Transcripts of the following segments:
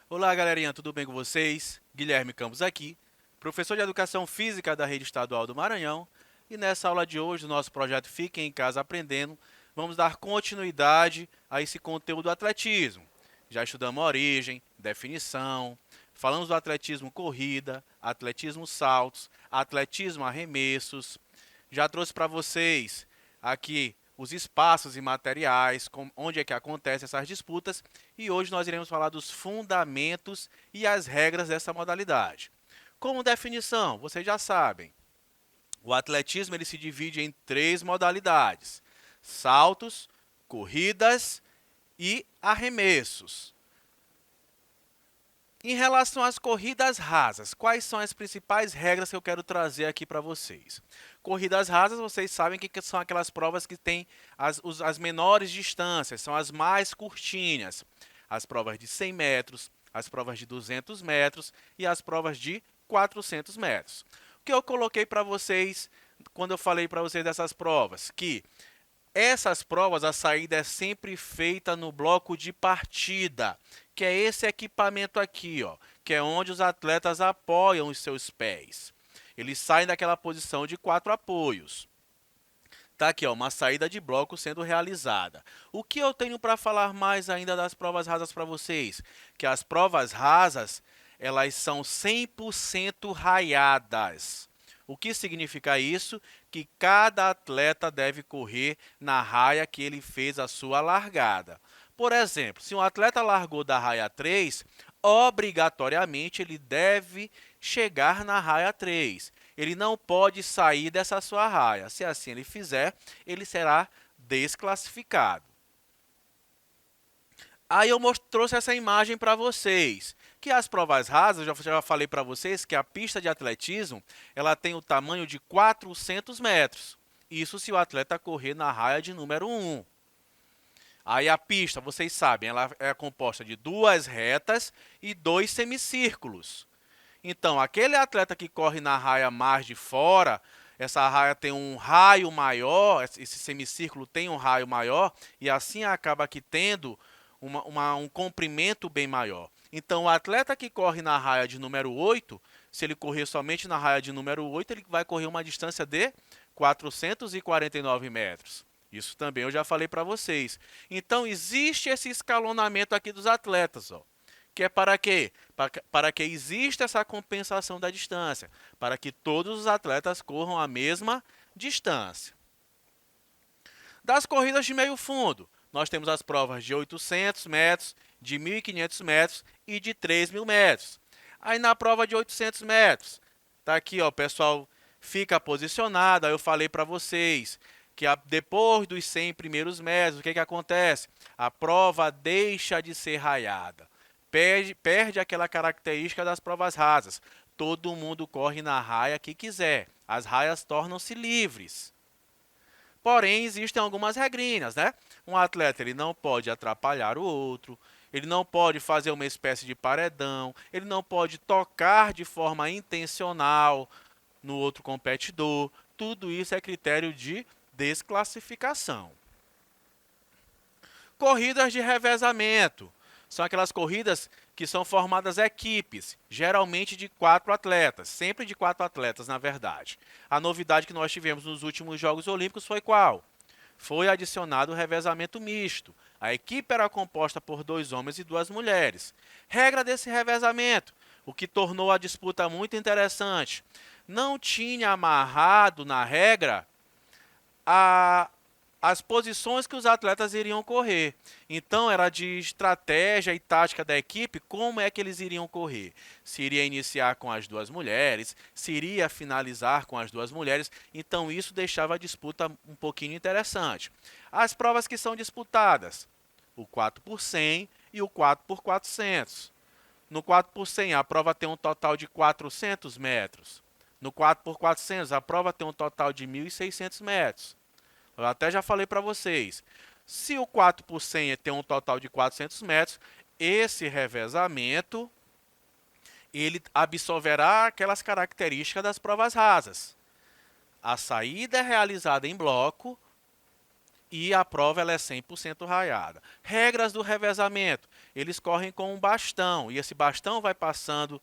Olá, galerinha, tudo bem com vocês? Guilherme Campos aqui, professor de Educação Física da Rede Estadual do Maranhão. E nessa aula de hoje, do nosso projeto Fiquem em Casa Aprendendo, vamos dar continuidade a esse conteúdo do atletismo. Já estudamos origem, definição, falamos do atletismo corrida, atletismo saltos, atletismo arremessos. Já trouxe para vocês aqui os espaços e materiais, onde é que acontecem essas disputas, e hoje nós iremos falar dos fundamentos e as regras dessa modalidade. Como definição, vocês já sabem, o atletismo ele se divide em 3 modalidades: saltos, corridas e arremessos. Em relação às corridas rasas, quais são as principais regras que eu quero trazer aqui para vocês? Corridas rasas, vocês sabem que são aquelas provas que têm as menores distâncias, são as mais curtinhas. As provas de 100 metros, as provas de 200 metros e as provas de 400 metros. O que eu coloquei para vocês quando eu falei para vocês dessas provas? Que essas provas, a saída é sempre feita no bloco de partida, que é esse equipamento aqui, ó, que é onde os atletas apoiam os seus pés. Eles saem daquela posição de 4 apoios. Tá aqui, ó, uma saída de bloco sendo realizada. O que eu tenho para falar mais ainda das provas rasas para vocês? Que as provas rasas, elas são 100% raiadas. O que significa isso? Que cada atleta deve correr na raia que ele fez a sua largada. Por exemplo, se um atleta largou da raia 3, obrigatoriamente ele deve chegar na raia 3. Ele não pode sair dessa sua raia. Se assim ele fizer, ele será desclassificado. Aí eu trouxe essa imagem para vocês, que as provas rasas, eu já falei para vocês que a pista de atletismo ela tem o tamanho de 400 metros. Isso se o atleta correr na raia de número 1. Aí a pista, vocês sabem, ela é composta de 2 retas e 2 semicírculos. Então, aquele atleta que corre na raia mais de fora, essa raia tem um raio maior, esse semicírculo tem um raio maior, e assim acaba aqui tendo um comprimento bem maior. Então, o atleta que corre na raia de número 8, se ele correr somente na raia de número 8, ele vai correr uma distância de 449 metros. Isso também eu já falei para vocês. Então, existe esse escalonamento aqui dos atletas, ó, que é para quê? Para que exista essa compensação da distância, para que todos os atletas corram a mesma distância. Das corridas de meio fundo, nós temos as provas de 800 metros, de 1.500 metros e de 3.000 metros. Aí na prova de 800 metros, tá aqui, ó, o pessoal fica posicionado. Aí eu falei para vocês que depois dos 100 primeiros metros, o que acontece? A prova deixa de ser raiada. Perde aquela característica das provas rasas. Todo mundo corre na raia que quiser. As raias tornam-se livres. Porém, existem algumas regrinhas, né? Um atleta ele não pode atrapalhar o outro, ele não pode fazer uma espécie de paredão, ele não pode tocar de forma intencional no outro competidor. Tudo isso é critério de desclassificação. Corridas de revezamento. São aquelas corridas que são formadas equipes, geralmente de 4 atletas, sempre de 4 atletas, na verdade. A novidade que nós tivemos nos últimos Jogos Olímpicos foi qual? Foi adicionado o revezamento misto. A equipe era composta por 2 homens e 2 mulheres. Regra desse revezamento, o que tornou a disputa muito interessante. Não tinha amarrado na regra as posições que os atletas iriam correr. Então, era de estratégia e tática da equipe, como é que eles iriam correr. Se iria iniciar com as 2 mulheres, se iria finalizar com as 2 mulheres. Então, isso deixava a disputa um pouquinho interessante. As provas que são disputadas, o 4 por 100 e o 4 por 400. No 4 por 100, a prova tem um total de 400 metros. No 4 por 400, a prova tem um total de 1.600 metros. Eu até já falei para vocês, se o 4 por 100 tem um total de 400 metros, esse revezamento ele absolverá aquelas características das provas rasas. A saída é realizada em bloco e a prova ela é 100% raiada. Regras do revezamento. Eles correm com um bastão e esse bastão vai passando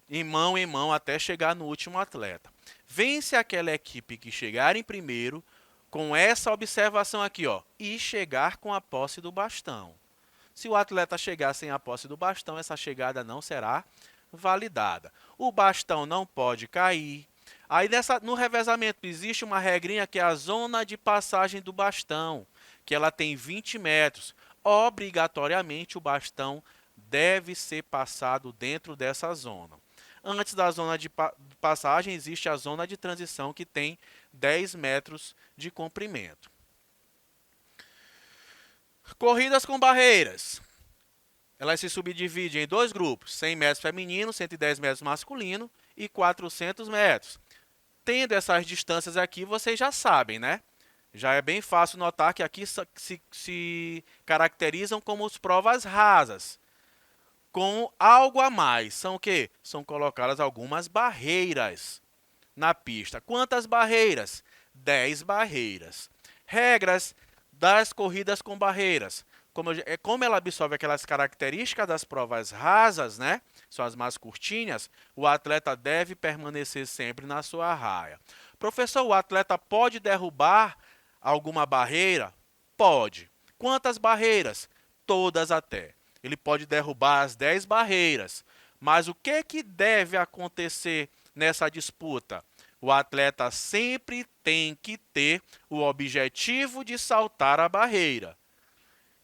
em mão até chegar no último atleta. Vence aquela equipe que chegar em primeiro com essa observação aqui, ó, e chegar com a posse do bastão. Se o atleta chegar sem a posse do bastão, essa chegada não será validada. O bastão não pode cair. Aí no revezamento existe uma regrinha que é a zona de passagem do bastão, que ela tem 20 metros. Obrigatoriamente o bastão deve ser passado dentro dessa zona. Antes da zona de passagem existe a zona de transição que tem 10 metros de comprimento. Corridas com barreiras. Elas se subdividem em dois grupos, 100 metros feminino, 110 metros masculino e 400 metros. Tendo essas distâncias aqui, vocês já sabem, né? Já é bem fácil notar que aqui se caracterizam como as provas rasas, com algo a mais. São o quê? São colocadas algumas barreiras na pista. Quantas barreiras? 10 barreiras. Regras das corridas com barreiras. Como ela absorve aquelas características das provas rasas, né? São as mais curtinhas, o atleta deve permanecer sempre na sua raia. Professor, o atleta pode derrubar alguma barreira? Pode. Quantas barreiras? Todas até. Ele pode derrubar as 10 barreiras. Mas o que deve acontecer nessa disputa? O atleta sempre tem que ter o objetivo de saltar a barreira.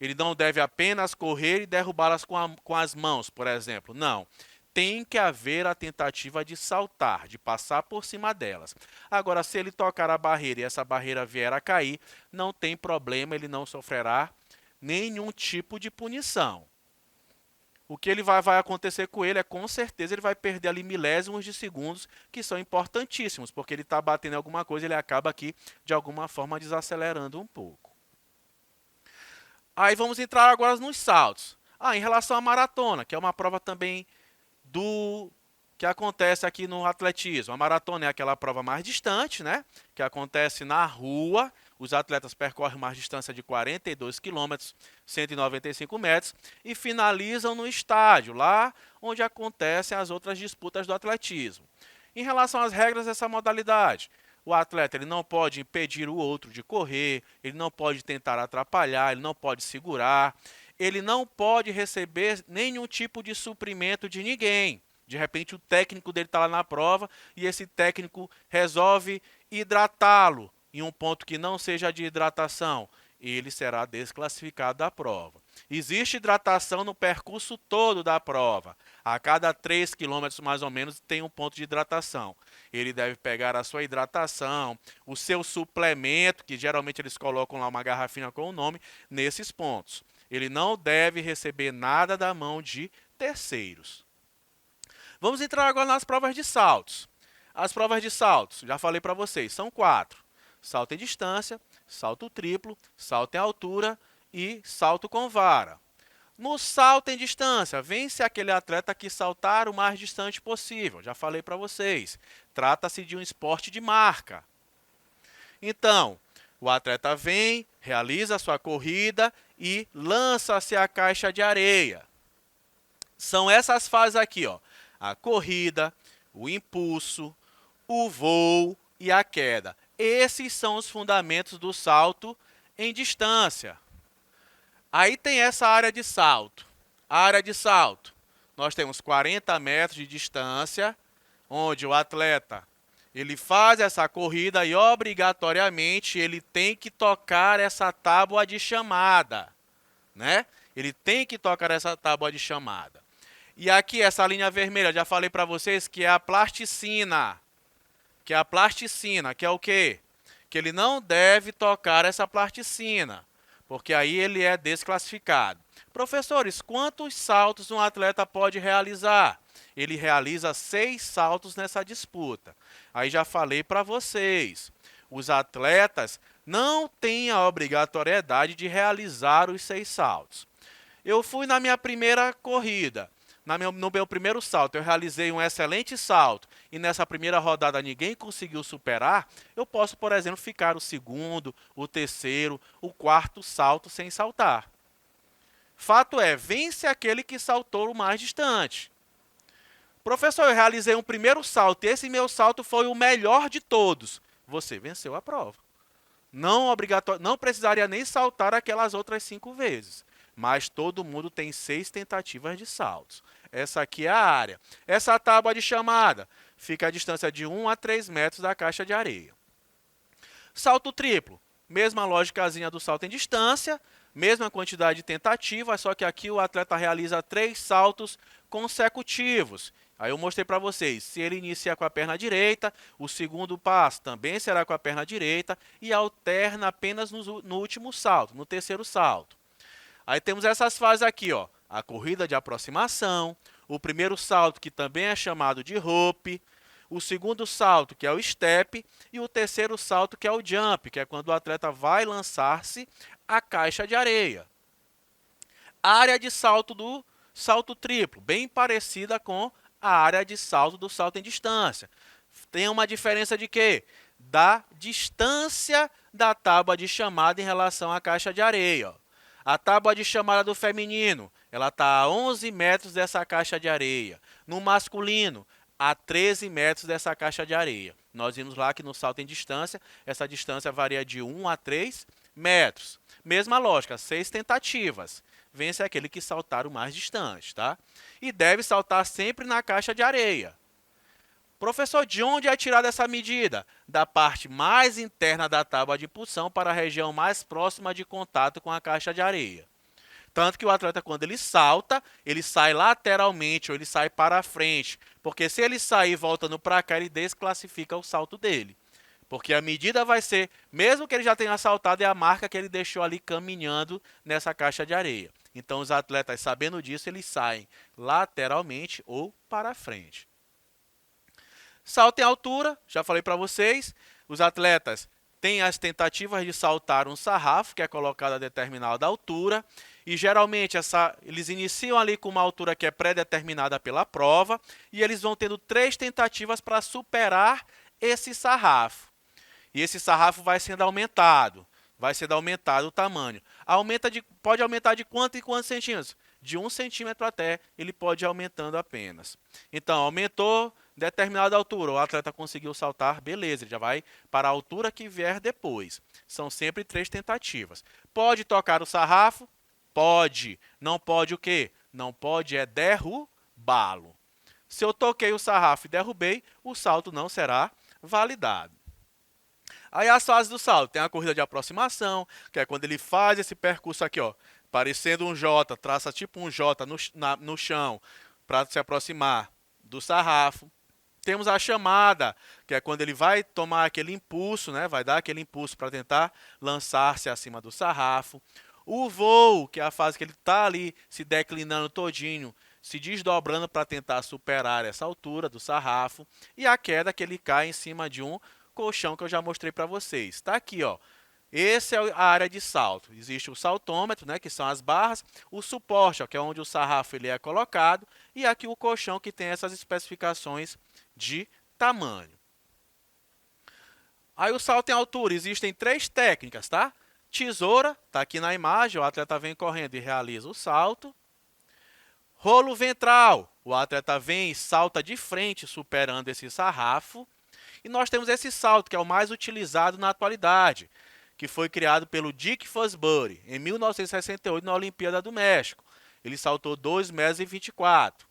Ele não deve apenas correr e derrubá-las com as mãos, por exemplo. Não. Tem que haver a tentativa de saltar, de passar por cima delas. Agora, se ele tocar a barreira e essa barreira vier a cair, não tem problema, ele não sofrerá nenhum tipo de punição. O que vai acontecer com ele é, com certeza, ele vai perder ali milésimos de segundos, que são importantíssimos, porque ele está batendo em alguma coisa, ele acaba aqui, de alguma forma, desacelerando um pouco. Aí vamos entrar agora nos saltos. Em relação à maratona, que é uma prova também que acontece aqui no atletismo. A maratona é aquela prova mais distante, né? Que acontece na rua. Os atletas percorrem uma distância de 42 km, 195 metros, e finalizam no estádio, lá onde acontecem as outras disputas do atletismo. Em relação às regras dessa modalidade, o atleta ele não pode impedir o outro de correr, ele não pode tentar atrapalhar, ele não pode segurar, ele não pode receber nenhum tipo de suprimento de ninguém. De repente o técnico dele está lá na prova e esse técnico resolve hidratá-lo em um ponto que não seja de hidratação. Ele será desclassificado da prova. Existe hidratação no percurso todo da prova. A cada 3 quilômetros, mais ou menos, tem um ponto de hidratação. Ele deve pegar a sua hidratação, o seu suplemento, que geralmente eles colocam lá uma garrafinha com o nome, nesses pontos. Ele não deve receber nada da mão de terceiros. Vamos entrar agora nas provas de saltos. As provas de saltos, já falei para vocês, são 4. Salto em distância, salto triplo, salto em altura e salto com vara. No salto em distância, vence aquele atleta que saltar o mais distante possível. Já falei para vocês. Trata-se de um esporte de marca. Então, o atleta vem, realiza a sua corrida e lança-se à caixa de areia. São essas fases aqui, ó. A corrida, o impulso, o voo e a queda. Esses são os fundamentos do salto em distância. Aí tem essa área de salto. A área de salto, nós temos 40 metros de distância, onde o atleta ele faz essa corrida e obrigatoriamente ele tem que tocar essa tábua de chamada, né? Ele tem que tocar essa tábua de chamada. E aqui essa linha vermelha, já falei para vocês que é a plasticina. Que é o quê? Que ele não deve tocar essa plasticina, porque aí ele é desclassificado. Professores, quantos saltos um atleta pode realizar? Ele realiza 6 saltos nessa disputa. Aí já falei para vocês, os atletas não têm a obrigatoriedade de realizar os 6 saltos. Eu fui na minha primeira corrida. No meu primeiro salto eu realizei um excelente salto e nessa primeira rodada ninguém conseguiu superar, eu posso, por exemplo, ficar o segundo, o terceiro, o quarto salto sem saltar. Fato é, vence aquele que saltou o mais distante. Professor, eu realizei um primeiro salto e esse meu salto foi o melhor de todos. Você venceu a prova. Não precisaria nem saltar aquelas outras 5 vezes. Mas todo mundo tem 6 tentativas de saltos. Essa aqui é a área. Essa tábua de chamada fica a distância de 1 a 3 metros da caixa de areia. Salto triplo. Mesma lógicazinha do salto em distância, mesma quantidade de tentativas, só que aqui o atleta realiza 3 saltos consecutivos. Aí eu mostrei para vocês, se ele inicia com a perna direita, o segundo passo também será com a perna direita e alterna apenas no último salto, no terceiro salto. Aí temos essas fases aqui, ó, a corrida de aproximação, o primeiro salto que também é chamado de rope, o segundo salto que é o step e o terceiro salto que é o jump, que é quando o atleta vai lançar-se à caixa de areia. A área de salto do salto triplo, bem parecida com a área de salto do salto em distância. Tem uma diferença de quê? Da distância da tábua de chamada em relação à caixa de areia. Ó. A tábua de chamada do feminino, ela está a 11 metros dessa caixa de areia. No masculino, a 13 metros dessa caixa de areia. Nós vimos lá que no salto em distância, essa distância varia de 1 a 3 metros. Mesma lógica, 6 tentativas. Vence aquele que saltar o mais distante, tá? E deve saltar sempre na caixa de areia. Professor, de onde é tirada essa medida? Da parte mais interna da tábua de impulsão para a região mais próxima de contato com a caixa de areia. Tanto que o atleta, quando ele salta, ele sai lateralmente ou ele sai para a frente. Porque se ele sair voltando para cá, ele desclassifica o salto dele. Porque a medida vai ser, mesmo que ele já tenha saltado, é a marca que ele deixou ali caminhando nessa caixa de areia. Então, os atletas, sabendo disso, eles saem lateralmente ou para frente. Salto em altura, já falei para vocês, os atletas têm as tentativas de saltar um sarrafo, que é colocado a determinada altura, e geralmente eles iniciam ali com uma altura que é pré-determinada pela prova, e eles vão tendo 3 tentativas para superar esse sarrafo. E esse sarrafo vai sendo aumentado o tamanho. Pode aumentar de quanto e quantos centímetros? De 1 centímetro até, ele pode ir aumentando apenas. Então, aumentou determinada altura, o atleta conseguiu saltar, beleza, ele já vai para a altura que vier depois. São sempre 3 tentativas. Pode tocar o sarrafo? Pode. Não pode o quê? Não pode é derrubá-lo. Se eu toquei o sarrafo e derrubei, o salto não será validado. Aí as fases do salto, tem a corrida de aproximação, que é quando ele faz esse percurso aqui, ó, parecendo um J, traça tipo um J no chão, para se aproximar do sarrafo. Temos a chamada, que é quando ele vai tomar aquele impulso, né, vai dar aquele impulso para tentar lançar-se acima do sarrafo. O voo, que é a fase que ele está ali se declinando todinho, se desdobrando para tentar superar essa altura do sarrafo. E a queda, que ele cai em cima de um colchão que eu já mostrei para vocês. Está aqui, ó. Essa é a área de salto. Existe o saltômetro, né, que são as barras, o suporte, ó, que é onde o sarrafo ele é colocado, e aqui o colchão que tem essas especificações de tamanho. Aí o salto em altura, existem 3 técnicas, tá? Tesoura, está aqui na imagem, o atleta vem correndo e realiza o salto. Rolo ventral, o atleta vem e salta de frente, superando esse sarrafo. E nós temos esse salto, que é o mais utilizado na atualidade, que foi criado pelo Dick Fosbury, em 1968, na Olimpíada do México. Ele saltou 2,24 metros.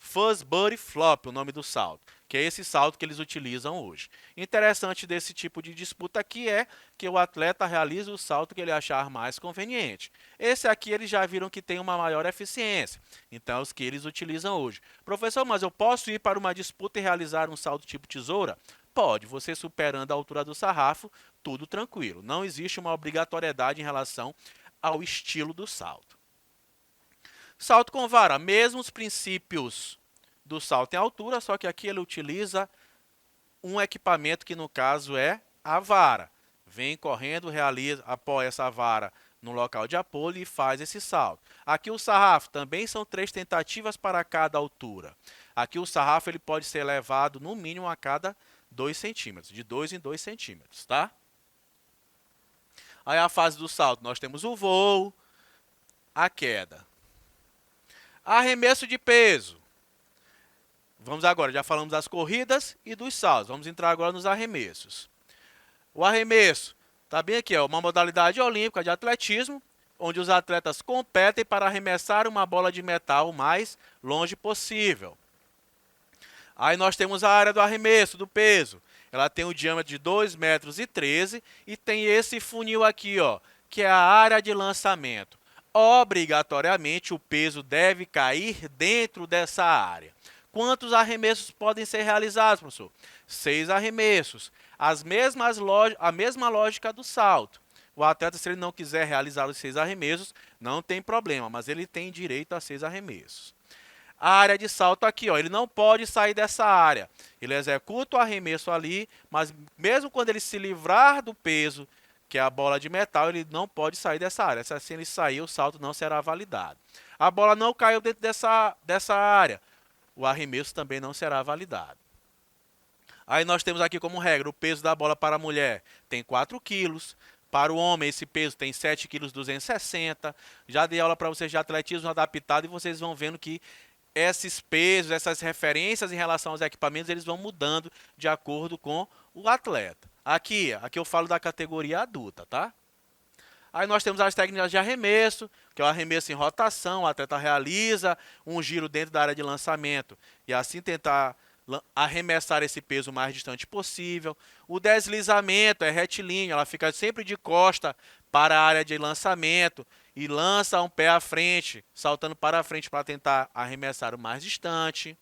Fosbury Flop, o nome do salto, que é esse salto que eles utilizam hoje. Interessante desse tipo de disputa aqui é que o atleta realiza o salto que ele achar mais conveniente. Esse aqui eles já viram que tem uma maior eficiência, então é os que eles utilizam hoje. Professor, mas eu posso ir para uma disputa e realizar um salto tipo tesoura? Pode, você superando a altura do sarrafo, tudo tranquilo. Não existe uma obrigatoriedade em relação ao estilo do salto. Salto com vara, mesmos princípios do salto em altura, só que aqui ele utiliza um equipamento que no caso é a vara. Vem correndo, apoia essa vara no local de apoio e faz esse salto. Aqui o sarrafo também são 3 tentativas para cada altura. Aqui o sarrafo ele pode ser elevado no mínimo a cada 2 centímetros, de 2 em 2 centímetros, tá? Aí a fase do salto, nós temos o voo, a queda. Arremesso de peso. Vamos agora, já falamos das corridas e dos saltos. Vamos entrar agora nos arremessos. O arremesso está bem aqui, é uma modalidade olímpica de atletismo, onde os atletas competem para arremessar uma bola de metal o mais longe possível. Aí nós temos a área do arremesso, do peso. Ela tem um diâmetro de 2,13 metros e tem esse funil aqui, ó, que é a área de lançamento. Obrigatoriamente, o peso deve cair dentro dessa área. Quantos arremessos podem ser realizados, professor? 6 arremessos. A mesma lógica do salto. O atleta, se ele não quiser realizar os 6 arremessos, não tem problema, mas ele tem direito a 6 arremessos. A área de salto aqui, ó, ele não pode sair dessa área. Ele executa o arremesso ali, mas mesmo quando ele se livrar do peso, que é a bola de metal, ele não pode sair dessa área. Se assim ele sair, o salto não será validado. A bola não caiu dentro dessa área. O arremesso também não será validado. Aí nós temos aqui como regra, o peso da bola para a mulher tem 4 quilos. Para o homem, esse peso tem 7,260 kg. Já dei aula para vocês de atletismo adaptado e vocês vão vendo que esses pesos, essas referências em relação aos equipamentos, eles vão mudando de acordo com o atleta. Aqui eu falo da categoria adulta, tá? Aí nós temos as técnicas de arremesso, que é o arremesso em rotação, o atleta realiza um giro dentro da área de lançamento e assim tentar arremessar esse peso o mais distante possível. O deslizamento é retilíneo, ela fica sempre de costa para a área de lançamento e lança um pé à frente, saltando para a frente para tentar arremessar o mais distante.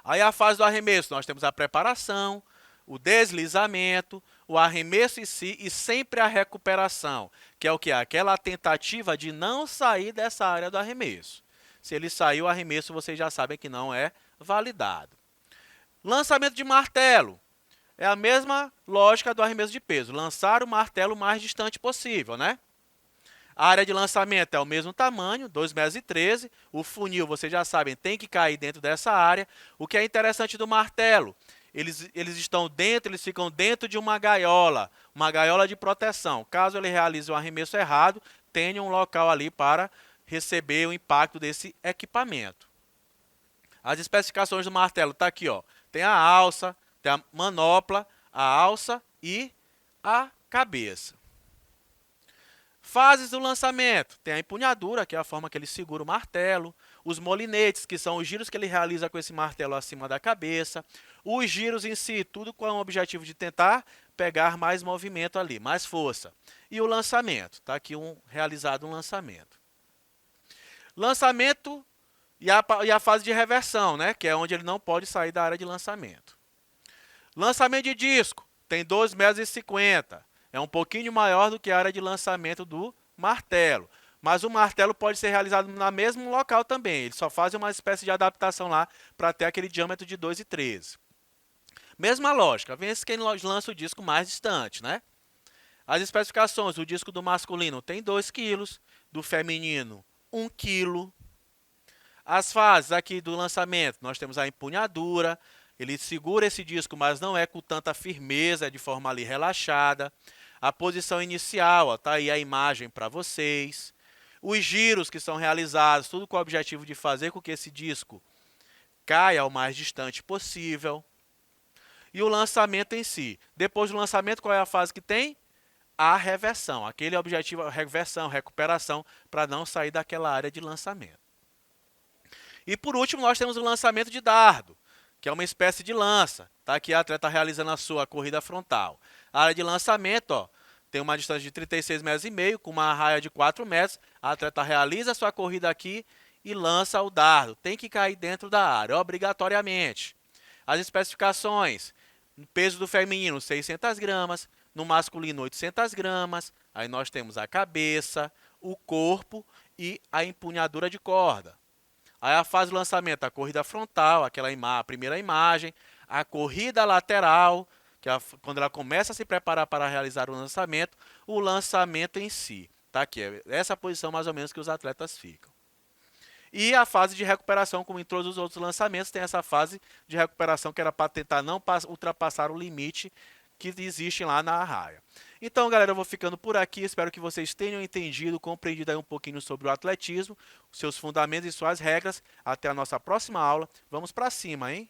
Aí a fase do arremesso, nós temos a preparação, o deslizamento, o arremesso em si e sempre a recuperação, que é o que? Aquela tentativa de não sair dessa área do arremesso. Se ele sair, o arremesso vocês já sabem que não é validado. Lançamento de martelo. É a mesma lógica do arremesso de peso. Lançar o martelo o mais distante possível, né? A área de lançamento é o mesmo tamanho, 2,13 m. O funil, vocês já sabem, tem que cair dentro dessa área. O que é interessante do martelo, eles ficam dentro de uma gaiola de proteção. Caso ele realize um arremesso errado, tenha um local ali para receber o impacto desse equipamento. As especificações do martelo tá aqui, ó. Tem a alça, tem a manopla, a alça e a cabeça. Fases do lançamento. Tem a empunhadura, que é a forma que ele segura o martelo. Os molinetes, que são os giros que ele realiza com esse martelo acima da cabeça. Os giros em si, tudo com o objetivo de tentar pegar mais movimento ali, mais força. E o lançamento. Está aqui realizado um lançamento. Lançamento e a fase de reversão, né? Que é onde ele não pode sair da área de lançamento. Lançamento de disco. Tem 2,50 m. É um pouquinho maior do que a área de lançamento do martelo. Mas o martelo pode ser realizado no mesmo local também. Eles só fazem uma espécie de adaptação lá para ter aquele diâmetro de 2,13 m. Mesma lógica, vence quem lança o disco mais distante, né? As especificações, o disco do masculino tem 2 kg, do feminino 1 kg. As fases aqui do lançamento, nós temos a empunhadura. Ele segura esse disco, mas não é com tanta firmeza, é de forma ali relaxada. A posição inicial, está aí a imagem para vocês. Os giros que são realizados, tudo com o objetivo de fazer com que esse disco caia o mais distante possível. E o lançamento em si. Depois do lançamento, qual é a fase que tem? A reversão. Aquele objetivo, reversão, recuperação, para não sair daquela área de lançamento. E por último, nós temos o lançamento de dardo, que é uma espécie de lança. Tá? Aqui a atleta realizando a sua corrida frontal. A área de lançamento, ó, tem uma distância de 36,5 metros, com uma raia de 4 metros. A atleta realiza a sua corrida aqui e lança o dardo. Tem que cair dentro da área, obrigatoriamente. As especificações, no peso do feminino, 600 gramas, no masculino, 800 gramas. Aí nós temos a cabeça, o corpo e a empunhadura de corda. Aí a fase do lançamento, a corrida frontal, a primeira imagem, a corrida lateral, que é quando ela começa a se preparar para realizar o lançamento em si. Tá aqui, é essa posição mais ou menos que os atletas ficam. E a fase de recuperação, como em todos os outros lançamentos, tem essa fase de recuperação que era para tentar não ultrapassar o limite que existe lá na arraia. Então, galera, eu vou ficando por aqui. Espero que vocês tenham entendido, compreendido aí um pouquinho sobre o atletismo, seus fundamentos e suas regras. Até a nossa próxima aula. Vamos para cima, hein?